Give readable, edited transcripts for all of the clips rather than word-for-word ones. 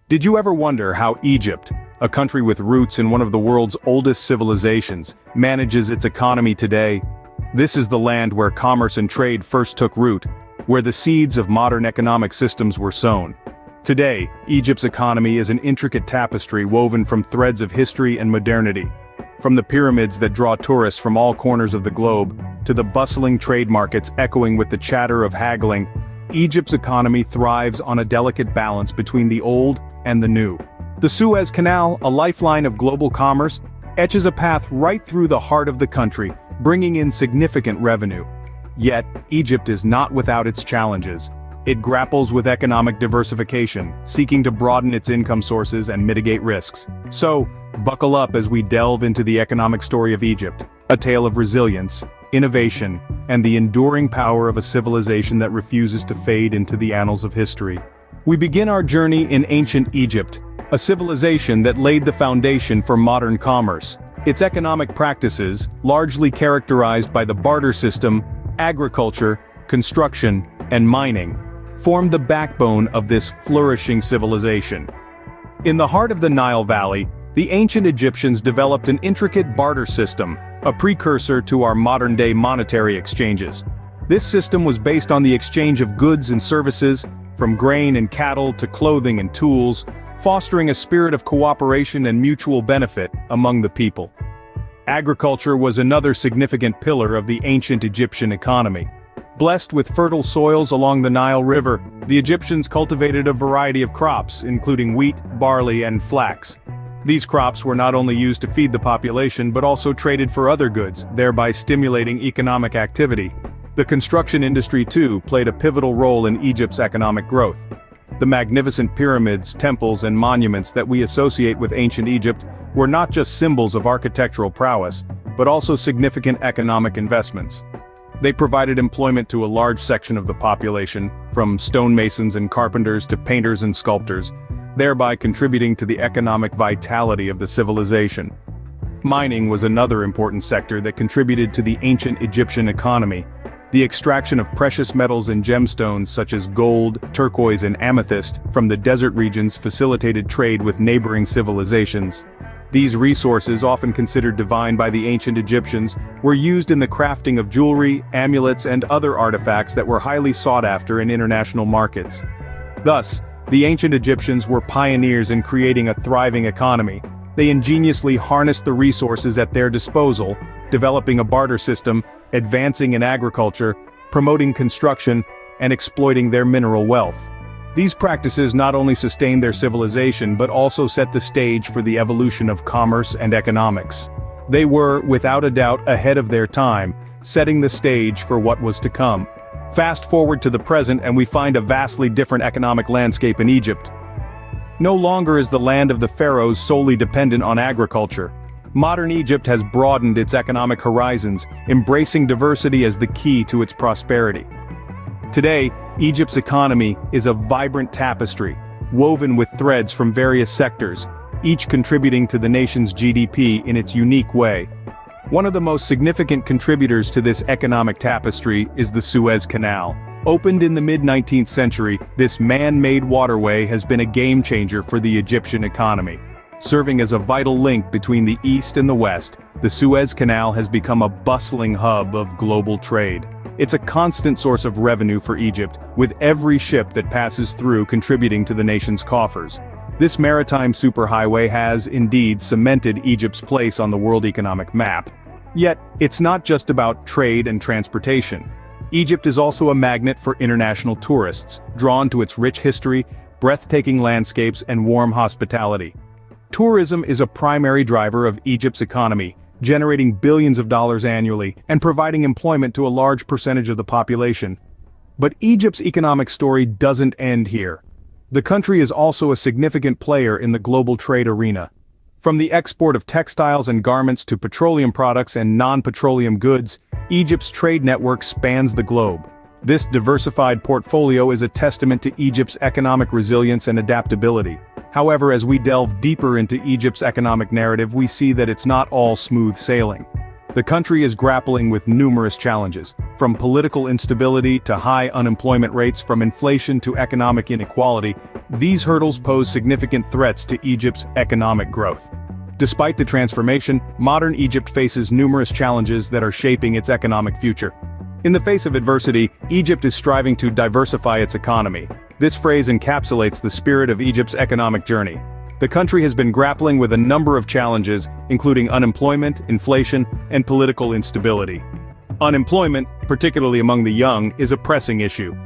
Did you ever wonder how Egypt, a country with roots in one of the world's oldest civilizations, manages its economy today? This is the land where commerce and trade first took root, where the seeds of modern economic systems were sown. Today, Egypt's economy is an intricate tapestry woven from threads of history and modernity. From the pyramids that draw tourists from all corners of the globe, to the bustling trade markets echoing with the chatter of haggling, Egypt's economy thrives on a delicate balance between the old and the new. The Suez Canal, a lifeline of global commerce, etches a path right through the heart of the country, bringing in significant revenue. Yet, Egypt is not without its challenges. It grapples with economic diversification, seeking to broaden its income sources and mitigate risks. So, buckle up as we delve into the economic story of Egypt, a tale of resilience, innovation, and the enduring power of a civilization that refuses to fade into the annals of history. We begin our journey in ancient Egypt, a civilization that laid the foundation for modern commerce. Its economic practices, largely characterized by the barter system, agriculture, construction, and mining, formed the backbone of this flourishing civilization. In the heart of the Nile Valley, the ancient Egyptians developed an intricate barter system, a precursor to our modern-day monetary exchanges. This system was based on the exchange of goods and services, from grain and cattle to clothing and tools, fostering a spirit of cooperation and mutual benefit among the people. Agriculture was another significant pillar of the ancient Egyptian economy. Blessed with fertile soils along the Nile River, the Egyptians cultivated a variety of crops, including wheat, barley, and flax. These crops were not only used to feed the population but also traded for other goods, thereby stimulating economic activity. The construction industry too played a pivotal role in Egypt's economic growth. The magnificent pyramids, temples, and monuments that we associate with ancient Egypt were not just symbols of architectural prowess, but also significant economic investments. They provided employment to a large section of the population, from stonemasons and carpenters to painters and sculptors, thereby contributing to the economic vitality of the civilization. Mining was another important sector that contributed to the ancient Egyptian economy. The extraction of precious metals and gemstones such as gold, turquoise, and amethyst from the desert regions facilitated trade with neighboring civilizations. These resources, often considered divine by the ancient Egyptians, were used in the crafting of jewelry, amulets, and other artifacts that were highly sought after in international markets. Thus, the ancient Egyptians were pioneers in creating a thriving economy. They ingeniously harnessed the resources at their disposal, developing a barter system, advancing in agriculture, promoting construction, and exploiting their mineral wealth. These practices not only sustained their civilization but also set the stage for the evolution of commerce and economics. They were, without a doubt, ahead of their time, setting the stage for what was to come. Fast forward to the present and we find a vastly different economic landscape in Egypt. No longer is the land of the pharaohs solely dependent on agriculture. Modern Egypt has broadened its economic horizons, embracing diversity as the key to its prosperity. Today, Egypt's economy is a vibrant tapestry, woven with threads from various sectors, each contributing to the nation's GDP in its unique way. One of the most significant contributors to this economic tapestry is the Suez Canal. Opened in the mid-19th century, this man-made waterway has been a game-changer for the Egyptian economy. Serving as a vital link between the East and the West, the Suez Canal has become a bustling hub of global trade. It's a constant source of revenue for Egypt, with every ship that passes through contributing to the nation's coffers. This maritime superhighway has, indeed, cemented Egypt's place on the world economic map. Yet, it's not just about trade and transportation. Egypt is also a magnet for international tourists, drawn to its rich history, breathtaking landscapes, and warm hospitality. Tourism is a primary driver of Egypt's economy, generating billions of dollars annually and providing employment to a large percentage of the population. But Egypt's economic story doesn't end here. The country is also a significant player in the global trade arena. From the export of textiles and garments to petroleum products and non-petroleum goods, Egypt's trade network spans the globe. This diversified portfolio is a testament to Egypt's economic resilience and adaptability. However, as we delve deeper into Egypt's economic narrative, we see that it's not all smooth sailing. The country is grappling with numerous challenges, from political instability to high unemployment rates, from inflation to economic inequality. these hurdles pose significant threats to Egypt's economic growth. Despite the transformation, modern Egypt faces numerous challenges that are shaping its economic future. In the face of adversity, Egypt is striving to diversify its economy. This phrase encapsulates the spirit of Egypt's economic journey. The country has been grappling with a number of challenges, including unemployment, inflation, and political instability. Unemployment, particularly among the young, is a pressing issue.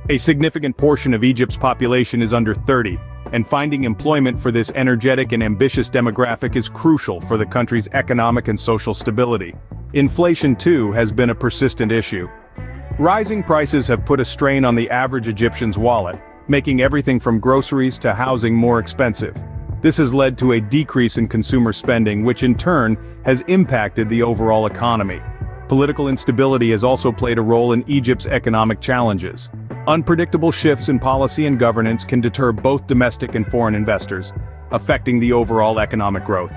A significant portion of Egypt's population is under 30, and finding employment for this energetic and ambitious demographic is crucial for the country's economic and social stability. Inflation, too, has been a persistent issue. Rising prices have put a strain on the average Egyptian's wallet, making everything from groceries to housing more expensive. This has led to a decrease in consumer spending, which in turn has impacted the overall economy. Political instability has also played a role in Egypt's economic challenges. Unpredictable shifts in policy and governance can deter both domestic and foreign investors, affecting the overall economic growth.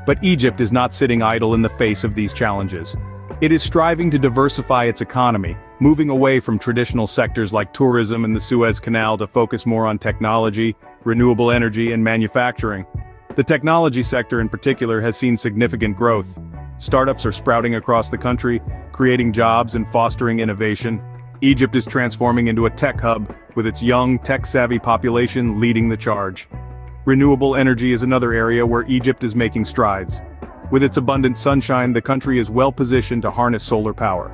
But Egypt is not sitting idle in the face of these challenges. It is striving to diversify its economy, moving away from traditional sectors like tourism and the Suez Canal to focus more on technology, renewable energy, and manufacturing. The technology sector in particular has seen significant growth. Startups are sprouting across the country, creating jobs and fostering innovation. Egypt is transforming into a tech hub, with its young, tech-savvy population leading the charge. Renewable energy is another area where Egypt is making strides. With its abundant sunshine, the country is well positioned to harness solar power.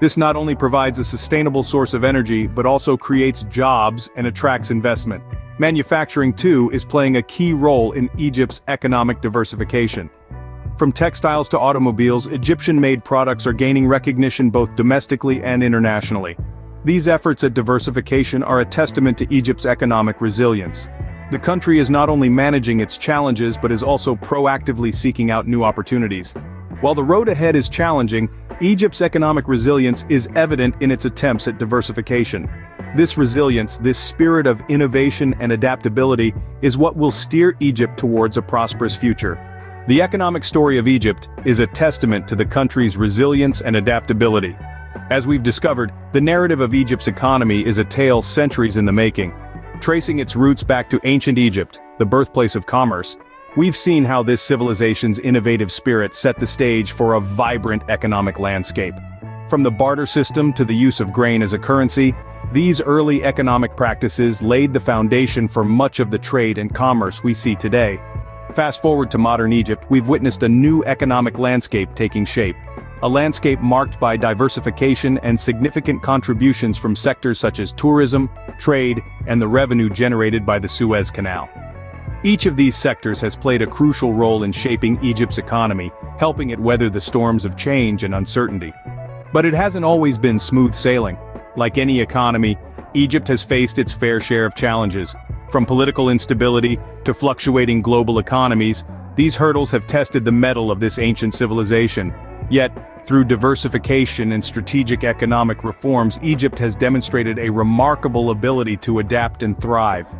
This not only provides a sustainable source of energy, but also creates jobs and attracts investment. Manufacturing, too, is playing a key role in Egypt's economic diversification. From textiles to automobiles, Egyptian-made products are gaining recognition both domestically and internationally. These efforts at diversification are a testament to Egypt's economic resilience. The country is not only managing its challenges but is also proactively seeking out new opportunities. While the road ahead is challenging, Egypt's economic resilience is evident in its attempts at diversification. This resilience, this spirit of innovation and adaptability, is what will steer Egypt towards a prosperous future. The economic story of Egypt is a testament to the country's resilience and adaptability. As we've discovered, the narrative of Egypt's economy is a tale centuries in the making. Tracing its roots back to ancient Egypt, the birthplace of commerce, we've seen how this civilization's innovative spirit set the stage for a vibrant economic landscape. From the barter system to the use of grain as a currency, these early economic practices laid the foundation for much of the trade and commerce we see today. Fast forward to modern Egypt, we've witnessed a new economic landscape taking shape. A landscape marked by diversification and significant contributions from sectors such as tourism, trade, and the revenue generated by the Suez Canal. Each of these sectors has played a crucial role in shaping Egypt's economy, helping it weather the storms of change and uncertainty. But it hasn't always been smooth sailing. Like any economy, Egypt has faced its fair share of challenges. From political instability to fluctuating global economies, these hurdles have tested the mettle of this ancient civilization. Yet, through diversification and strategic economic reforms, Egypt has demonstrated a remarkable ability to adapt and thrive.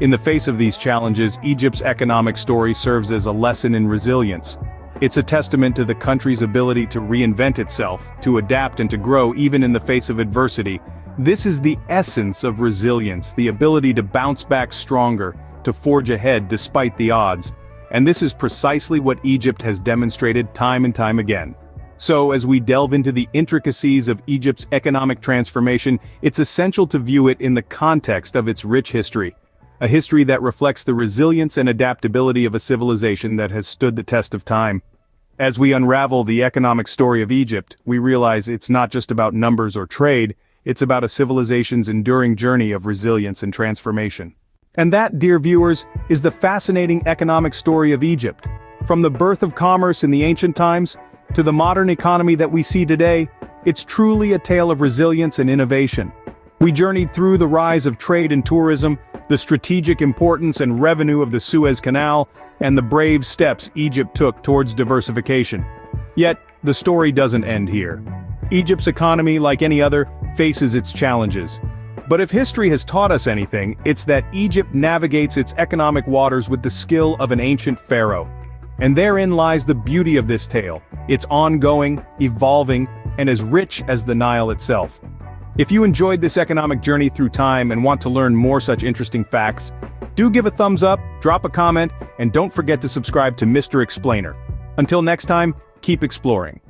In the face of these challenges, Egypt's economic story serves as a lesson in resilience. It's a testament to the country's ability to reinvent itself, to adapt and to grow even in the face of adversity. This is the essence of resilience, the ability to bounce back stronger, to forge ahead despite the odds. And this is precisely what Egypt has demonstrated time and time again. So, as we delve into the intricacies of Egypt's economic transformation, it's essential to view it in the context of its rich history. A history that reflects the resilience and adaptability of a civilization that has stood the test of time. As we unravel the economic story of Egypt, we realize it's not just about numbers or trade, it's about a civilization's enduring journey of resilience and transformation. And that, dear viewers, is the fascinating economic story of Egypt. From the birth of commerce in the ancient times, to the modern economy that we see today, it's truly a tale of resilience and innovation. We journeyed through the rise of trade and tourism, the strategic importance and revenue of the Suez Canal, and the brave steps Egypt took towards diversification. Yet, the story doesn't end here. Egypt's economy, like any other, faces its challenges. But if history has taught us anything, it's that Egypt navigates its economic waters with the skill of an ancient pharaoh. And therein lies the beauty of this tale. It's ongoing, evolving, and as rich as the Nile itself. If you enjoyed this economic journey through time and want to learn more such interesting facts, Do give a thumbs up, drop a comment, and don't forget to subscribe to Mr. Explainer. Until next time, keep exploring.